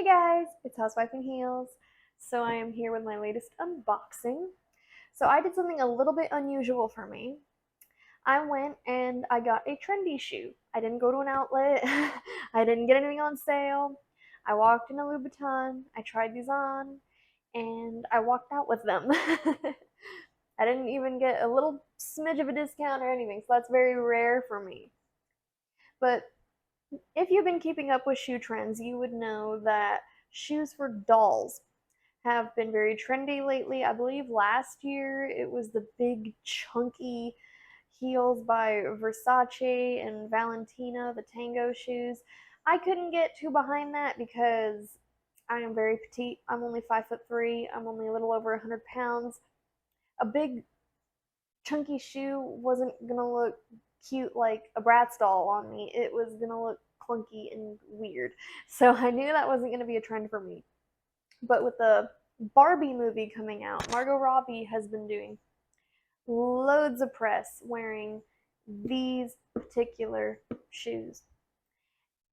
guys, it's Housewife in Heels. So I am here with my latest unboxing. So I did something a little bit unusual for me. I went and I got a trendy shoe. I didn't go to an outlet. I didn't get anything on sale. I walked in a Louboutin. I tried these on and I walked out with them. I didn't even get a little smidge of a discount or anything, so that's very rare for me. But if you've been keeping up with shoe trends, you would know that shoes for dolls have been very trendy lately. I believe last year it was the big chunky heels by Versace and Valentina, the tango shoes. I couldn't get too behind that because I am very petite. I'm only 5'3". I'm only a little over 100 pounds. A big chunky shoe wasn't gonna look cute like a Bratz doll on me. It was gonna look clunky and weird. So I knew that wasn't gonna be a trend for me. But with the Barbie movie coming out, Margot Robbie has been doing loads of press wearing these particular shoes.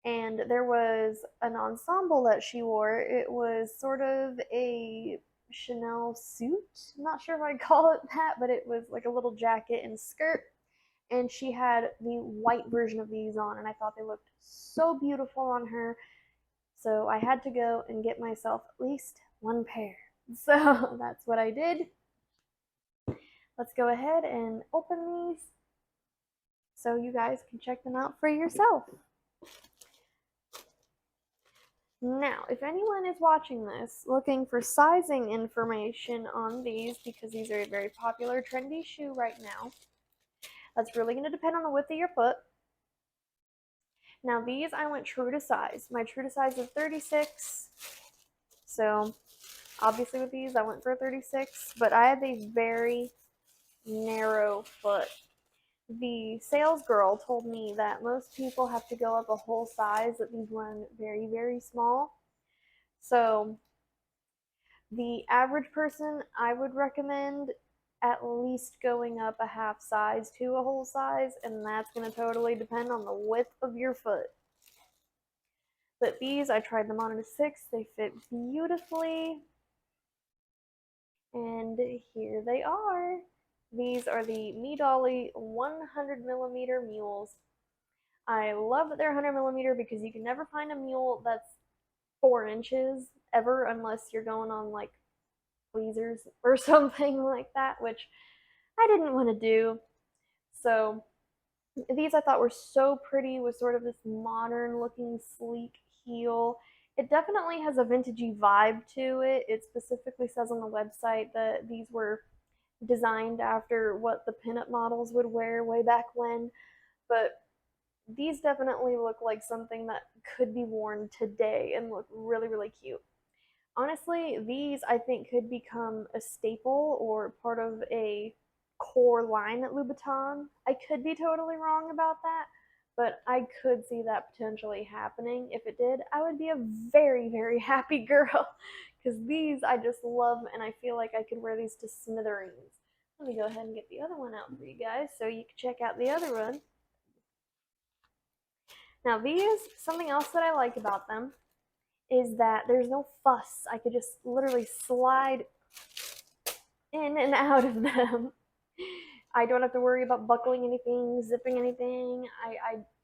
And there was an ensemble that she wore. It was sort of a Chanel suit. I'm not sure if I'd call it that, but it was like a little jacket and skirt. And she had the white version of these on, and I thought they looked so beautiful on her. So I had to go and get myself at least one pair. So that's what I did. Let's go ahead and open these so you guys can check them out for yourself. Now, if anyone is watching this looking for sizing information on these, because these are a very popular trendy shoe right now, that's really going to depend on the width of your foot. Now these I went true to size. My true to size is 36. So obviously with these I went for a 36, but I have a very narrow foot. The sales girl told me that most people have to go up a whole size, that these run very, very small. So the average person, I would recommend at least going up a half size to a whole size, and that's going to totally depend on the width of your foot. But these, I tried them on in a 6. They fit beautifully. And here they are. These are the Dolly 100mm mules. I love that they're 100mm because you can never find a mule that's 4 inches ever unless you're going on like tweezers or something like that, which I didn't want to do. So these I thought were so pretty with sort of this modern looking sleek heel. It definitely has a vintagey vibe to it. It specifically says on the website that these were designed after what the pinup models would wear way back when, but these definitely look like something that could be worn today and look really, really cute. Honestly, these I think could become a staple or part of a core line at Louboutin. I could be totally wrong about that, but I could see that potentially happening. If it did, I would be a very, very happy girl because these I just love, and I feel like I could wear these to smithereens. Let me go ahead and get the other one out for you guys so you can check out the other one. Now these, something else that I like about them is that there's no fuss. I could just literally slide in and out of them. I don't have to worry about buckling anything, zipping anything.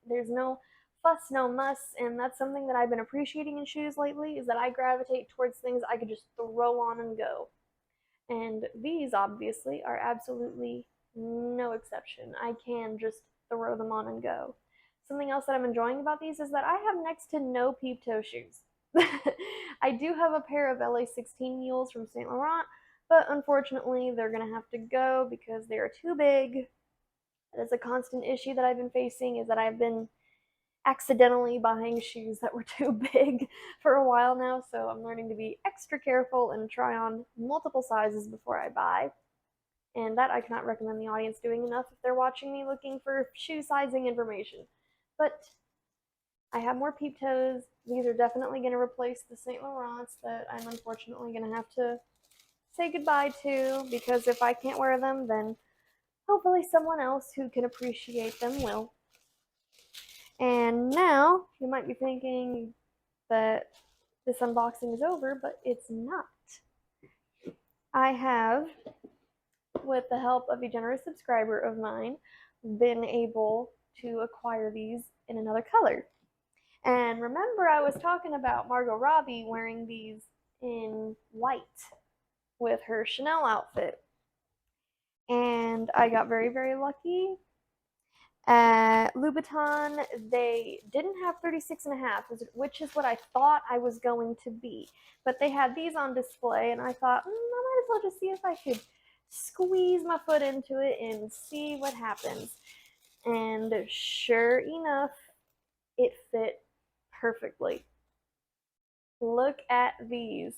There's no fuss, no muss, and that's something that I've been appreciating in shoes lately, is that I gravitate towards things I could just throw on and go. And these obviously are absolutely no exception. I can just throw them on and go. Something else that I'm enjoying about these is that I have next to no peep toe shoes. I do have a pair of LA16 Mules from St. Laurent, but unfortunately they're going to have to go because they are too big. That is a constant issue that I've been facing, is that I've been accidentally buying shoes that were too big for a while now, so I'm learning to be extra careful and try on multiple sizes before I buy. And that I cannot recommend the audience doing enough if they're watching me looking for shoe sizing information. But I have more peep toes. These are definitely going to replace the St. Laurents that I'm unfortunately going to have to say goodbye to, because if I can't wear them, then hopefully someone else who can appreciate them will. And now you might be thinking that this unboxing is over, but it's not. I have, with the help of a generous subscriber of mine, been able to acquire these in another color. And remember, I was talking about Margot Robbie wearing these in white with her Chanel outfit. And I got very, very lucky. At Louboutin, they didn't have 36 and a half, which is what I thought I was going to be. But they had these on display, and I thought, I might as well just see if I could squeeze my foot into it and see what happens. And sure enough, it fit perfectly. Look at these.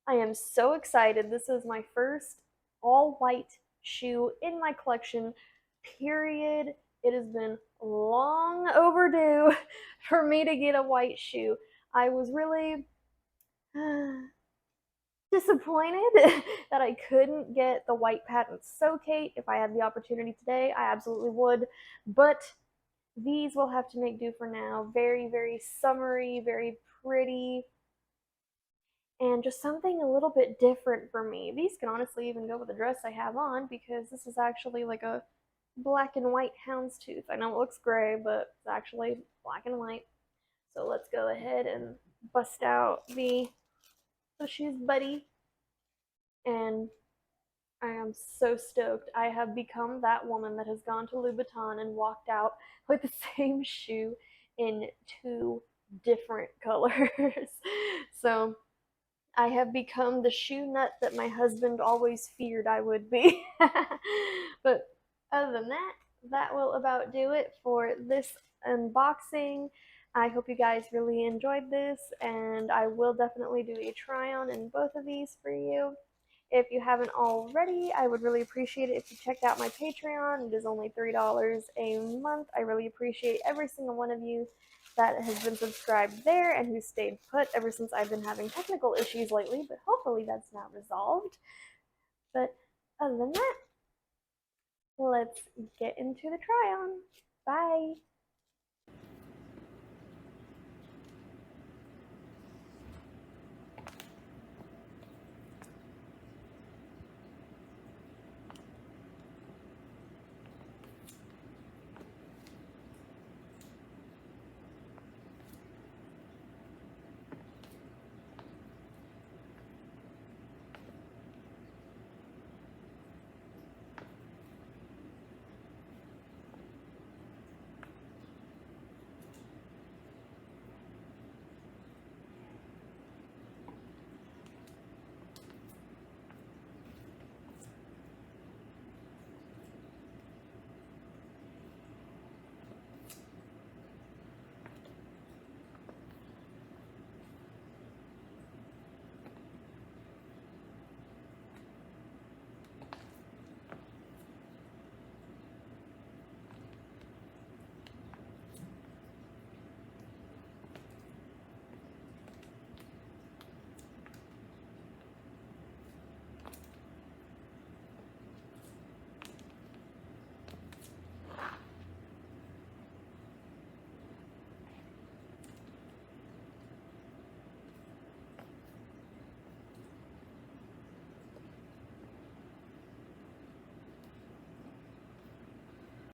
I am so excited. This is my first all white shoe in my collection, period. It has been long overdue for me to get a white shoe. I was really disappointed that I couldn't get the white patent Socate. If I had the opportunity today, I absolutely would. But these will have to make do for now. Very, very summery, very pretty, and just something a little bit different for me. These can honestly even go with the dress I have on, because this is actually like a black and white houndstooth. I know it looks gray, but it's actually black and white. So let's go ahead and bust out the shoes buddy. And I am so stoked. I have become that woman that has gone to Louboutin and walked out with the same shoe in 2 different colors. So I have become the shoe nut that my husband always feared I would be. But other than that, that will about do it for this unboxing. I hope you guys really enjoyed this, and I will definitely do a try on in both of these for you. If you haven't already, I would really appreciate it if you checked out my Patreon. It is only $3 a month. I really appreciate every single one of you that has been subscribed there and who stayed put ever since I've been having technical issues lately, but hopefully that's now resolved. But other than that, let's get into the try on. Bye!